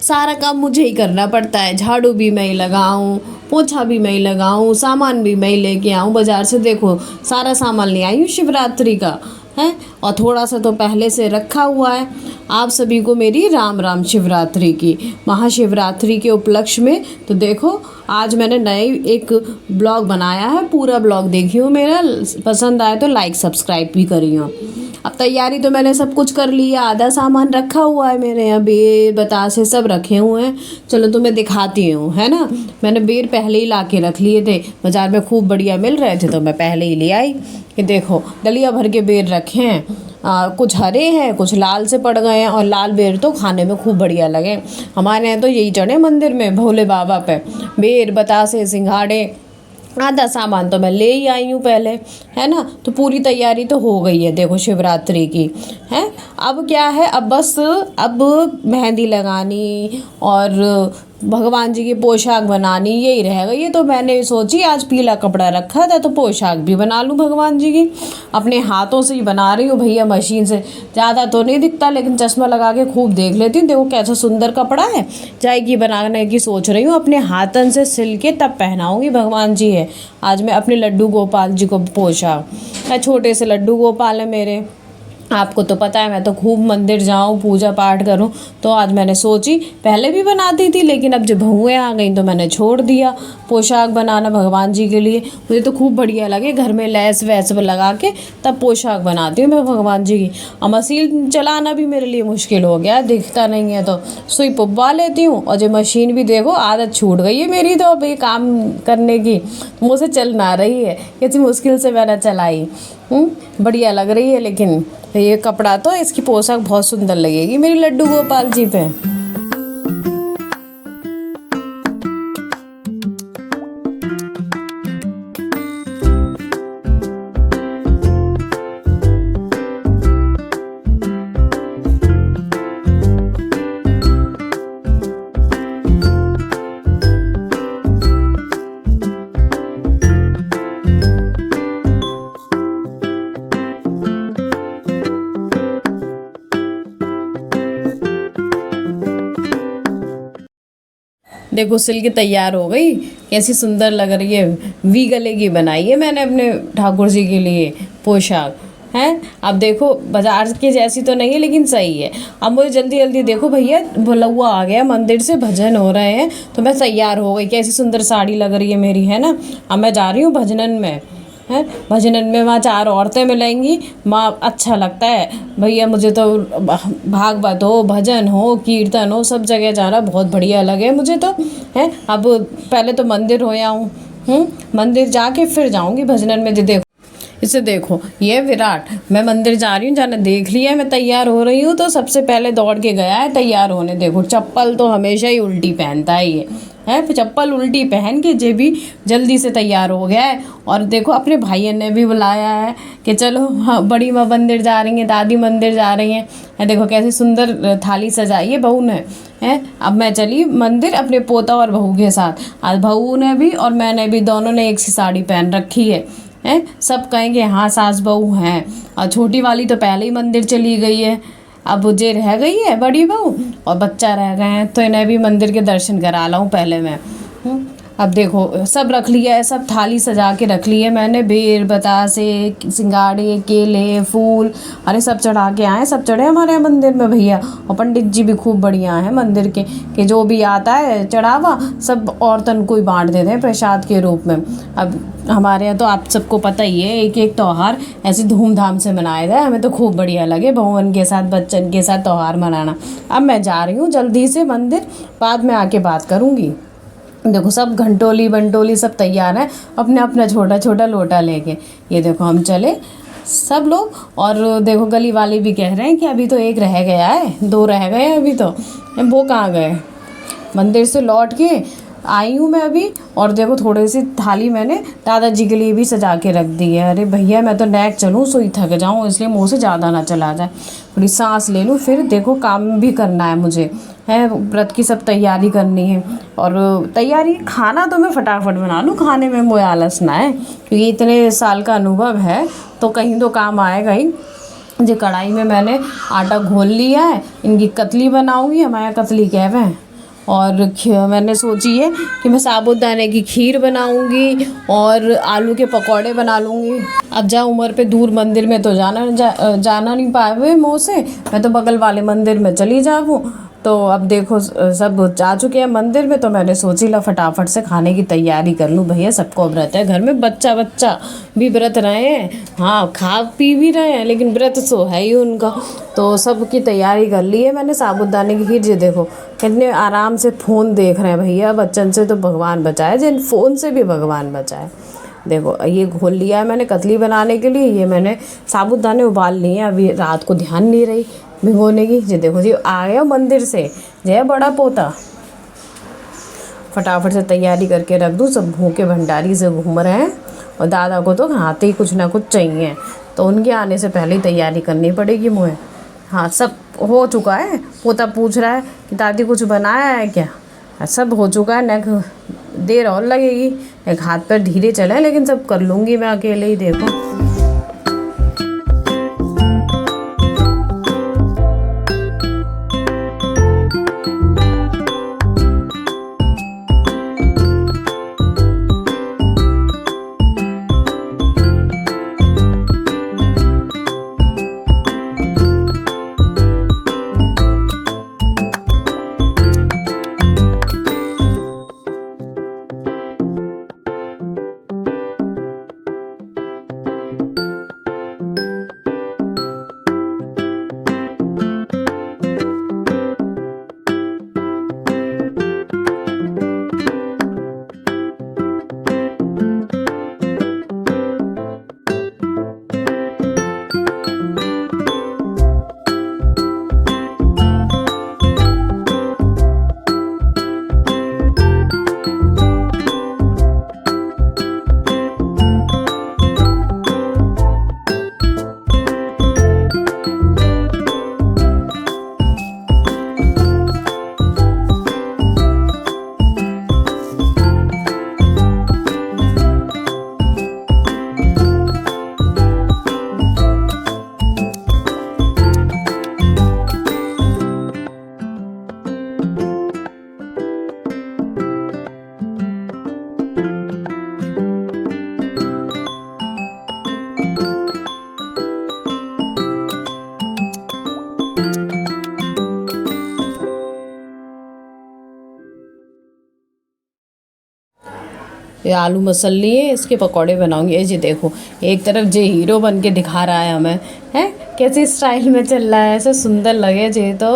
सारा काम मुझे ही करना पड़ता है। झाड़ू भी मैं ही लगाऊँ, पोछा भी मैं ही लगाऊँ, सामान भी मैं ही लेके आऊँ बाज़ार से। देखो सारा सामान ले आई हूँ शिवरात्रि का है, और थोड़ा सा तो पहले से रखा हुआ है। आप सभी को मेरी राम राम शिवरात्रि की, महाशिवरात्रि के उपलक्ष्य में। तो देखो आज मैंने नए एक ब्लॉग बनाया है, पूरा ब्लॉग देखियो मेरा, पसंद आए तो लाइक सब्सक्राइब भी करियो। अब तैयारी तो मैंने सब कुछ कर ली है, आधा सामान रखा हुआ है मेरे यहाँ, बेर बतासे सब रखे हुए हैं। चलो तुम्हें दिखाती हूँ, है ना। मैंने बेर पहले ही ला के रख लिए थे, बाज़ार में खूब बढ़िया मिल रहे थे तो मैं पहले ही ले आई। कि देखो डलिया भर के बेर रखे हैं, कुछ हरे हैं कुछ लाल से पड़ गए हैं, और लाल बेर तो खाने में खूब बढ़िया लगे। हमारे यहाँ तो यही चढ़े मंदिर में भोले बाबा पे, बेर बतासे सिंघाड़े। आधा सामान तो मैं ले ही आई हूँ पहले, है ना। तो पूरी तैयारी तो हो गई है देखो शिवरात्रि की, है। अब क्या है, अब बस अब मेहंदी लगानी और भगवान जी की पोशाक बनानी, यही रहेगा। ये तो मैंने सोची आज पीला कपड़ा रखा था तो पोशाक भी बना लूँ भगवान जी की। अपने हाथों से ही बना रही हूँ भैया, मशीन से ज़्यादा तो नहीं दिखता, लेकिन चश्मा लगा के खूब देख लेती हूँ। देखो कैसा सुंदर कपड़ा है, जाएगी बनाने की सोच रही हूँ। अपने हाथन से सिल के तब पहनाऊँगी भगवान जी है आज मैं अपने लड्डू गोपाल जी को पोशाक। छोटे से लड्डू गोपाल है मेरे, आपको तो पता है मैं तो खूब मंदिर जाऊँ पूजा पाठ करूँ। तो आज मैंने सोची, पहले भी बनाती थी लेकिन अब जब बहुएँ आ गई तो मैंने छोड़ दिया पोशाक बनाना भगवान जी के लिए। मुझे तो खूब बढ़िया लगे, घर में लैस वैस लगा के तब पोशाक बनाती हूँ मैं भगवान जी की। और मशीन चलाना भी मेरे लिए मुश्किल हो गया, दिखता नहीं है तो सुई पुब्बा लेती हूँ। और जो मशीन भी देखो आदत छूट गई है मेरी तो अब ये काम करने की, मुझसे चल ना रही है, कितनी मुश्किल से मैंने चलाई। बढ़िया लग रही है, लेकिन ये कपड़ा तो इसकी पोशाक बहुत सुंदर लगेगी मेरी लड्डू गोपाल जी पे। देखो सिल के तैयार हो गई, कैसी सुंदर लग रही है। वी गले की बनाई है मैंने अपने ठाकुर जी के लिए पोशाक, है। अब देखो बाजार के जैसी तो नहीं है लेकिन सही है। अब मुझे जल्दी जल्दी देखो भैया बुलौआ आ गया, मंदिर से भजन हो रहे हैं तो मैं तैयार हो गई। कैसी सुंदर साड़ी लग रही है मेरी, है ना। अब मैं जा रही हूँ भजनन में, है। भजनन में वहाँ 4 औरतें मिलेंगी, माँ अच्छा लगता है भैया मुझे तो। भागवत हो, भजन हो, कीर्तन हो, सब जगह जाना बहुत बढ़िया लगे मुझे तो, है। अब पहले तो मंदिर हो आऊँ, मंदिर जाके फिर जाऊँगी भजनन में। देखो इसे देखो, ये विराट, मैं मंदिर जा रही हूँ, जाने देख लिया मैं तैयार हो रही हूँ तो सबसे पहले दौड़ के गया है तैयार होने। देखो चप्पल तो हमेशा ही उल्टी पहनता है ये, है। फिर चप्पल उल्टी पहन के जे भी जल्दी से तैयार हो गया है। और देखो अपने भाइयों ने भी बुलाया है कि चलो हाँ, बड़ी माँ मंदिर जा रही हैं, दादी मंदिर जा रही हैं। देखो कैसी सुंदर थाली सजाई है बहू ने, है। अब मैं चली मंदिर अपने पोता और बहू के साथ। आज बहू ने भी और मैंने भी, दोनों ने एक सी साड़ी पहन रखी है। सब कहेंगे हाँ सास बहू हैं। और छोटी वाली तो पहले ही मंदिर चली गई है, अब जे रह गई है बड़ी बहू और बच्चा रह गए हैं, तो इन्हें भी मंदिर के दर्शन करा लाऊं पहले मैं। अब देखो सब रख लिया है, सब थाली सजा के रख ली है मैंने। बेर बतासे सिंगाड़े केले फूल, अरे सब चढ़ा के आए, सब चढ़े हमारे यहाँ मंदिर में भैया। और पंडित जी भी खूब बढ़िया हैं मंदिर के, कि जो भी आता है चढ़ावा सब औरतन को ही बांट देते हैं प्रसाद के रूप में। अब हमारे यहाँ तो आप सबको पता ही है, एक एक त्यौहार ऐसे धूमधाम से मनाया जाए, हमें तो खूब बढ़िया लगे बहुवन के साथ बच्चन के साथ त्यौहार मनाना। अब मैं जा रही हूँ जल्दी से मंदिर, बाद में आके बात करूँगी। देखो सब घंटोली बंटोली सब तैयार हैं अपने अपना छोटा छोटा लोटा लेके। ये देखो हम चले सब लोग, और देखो गली वाले भी कह रहे हैं कि अभी तो एक रह गया है, 2 रह गए हैं अभी तो। वो कहाँ गए, मंदिर से लौट के आई हूँ मैं अभी। और देखो थोड़ी सी थाली मैंने दादाजी के लिए भी सजा के रख दी है। अरे भैया मैं तो नेक चलूँ सोई थक जाऊँ, इसलिए मुँह से ज़्यादा ना चला जाए, थोड़ी सांस ले लूँ। फिर देखो काम भी करना है मुझे, है। व्रत की सब तैयारी करनी है, और तैयारी खाना तो मैं फटाफट बना लूँ, खाने में मुझे आलस ना है, क्योंकि इतने साल का अनुभव है तो कहीं तो काम आएगा ही। जो कढ़ाई में मैंने आटा घोल लिया है, इनकी कतली बनाऊँगी, हमारे यहाँ कतली कहते हैं, और मैंने सोची है कि मैं साबूदाने की खीर बनाऊंगी और आलू के पकौड़े बना लूँगी। अब जहाँ उम्र पे दूर मंदिर में तो जाना नहीं पाए मुँह से, मैं तो बगल वाले मंदिर में चली जाऊँ। तो अब देखो सब जा चुके हैं मंदिर में, तो मैंने सोची ला फटाफट से खाने की तैयारी कर लूँ। भैया सबको व्रत है घर में, बच्चा बच्चा भी व्रत रहे हैं, हाँ खा पी भी रहे हैं, लेकिन व्रत तो है ही उनका। तो सब की तैयारी कर ली है मैंने। साबूदाने की खीर, ये देखो कितने आराम से फ़ोन देख रहे हैं भैया। बच्चन से तो भगवान बचाए, जिन फ़ोन से भी भगवान बचाए। देखो ये घोल लिया है मैंने कतली बनाने के लिए। ये मैंने साबूदाने उबाल लिए हैं, अभी रात को ध्यान नहीं रही भिगोने की। ये देखो जी आ गया मंदिर से जय बड़ा पोता। फटाफट से तैयारी करके रख दूँ। सब भूखे भंडारी से घूम रहे हैं और दादा को तो खाते ही कुछ ना कुछ चाहिए, तो उनके आने से पहले ही तैयारी करनी पड़ेगी मुझे। हाँ सब हो चुका है। पोता पूछ रहा है कि दादी कुछ बनाया है क्या। सब हो चुका है, न देर और लगेगी। एक हाथ पर धीरे चले, लेकिन सब कर लूँगी मैं अकेले ही। देखो ये आलू मसल लिए, इसके पकौड़े बनाऊंगी। ये जी देखो एक तरफ जे हीरो बन के दिखा रहा है हमें, है कैसे स्टाइल में चल रहा है, ऐसे सुंदर लगे जे तो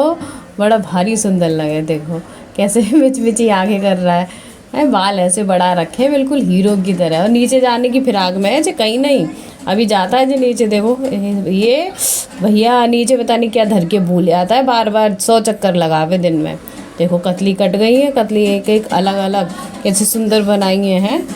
बड़ा भारी सुंदर लगे। देखो कैसे मिची आगे कर रहा है, बाल ऐसे बढ़ा रखे बिल्कुल हीरो की तरह, और नीचे जाने की फिराक में है जे कहीं नहीं अभी जाता है जो नीचे। देखो ये भैया नीचे पता नहीं क्या धर के भूल आता है, बार बार 100 चक्कर लगावे दिन में। देखो कतली कट गई है, कतली एक एक अलग अलग कैसे सुंदर बनाई हैं।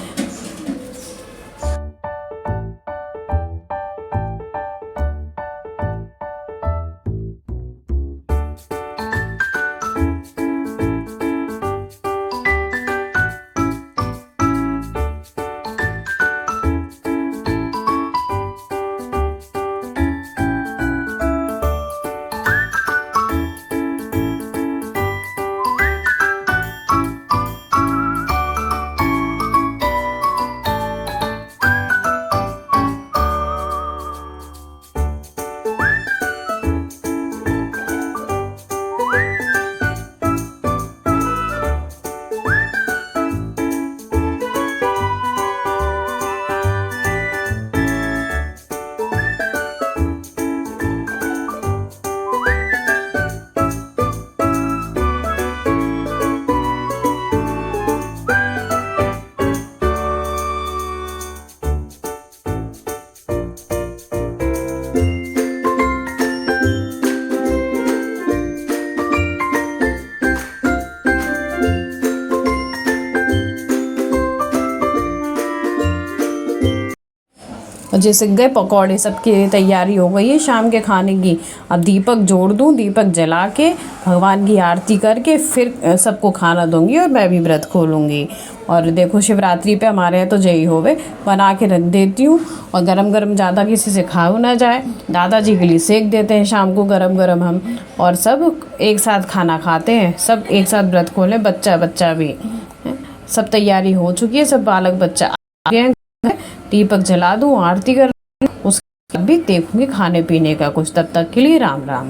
और जैसे गए पकौड़े, सबकी तैयारी हो गई है शाम के खाने की। अब दीपक जोड़ दूँ, दीपक जला के भगवान की आरती करके फिर सबको खाना दूंगी और मैं भी व्रत खोलूँगी। और देखो शिवरात्रि पे हमारे यहाँ तो जई होवे, बना के रख देती हूँ और गरम गरम ज़्यादा किसी से खाओ ना जाए, दादाजी के लिए सेक देते हैं शाम को गरम गरम हम, और सब एक साथ खाना खाते हैं, सब एक साथ व्रत खोलें, बच्चा बच्चा भी। सब तैयारी हो चुकी है, सब बालक बच्चा आ गए हैं, दीपक जला दूँ, आरती कर उसके बाद भी देखूंगी खाने पीने का कुछ। तब तक के लिए राम राम।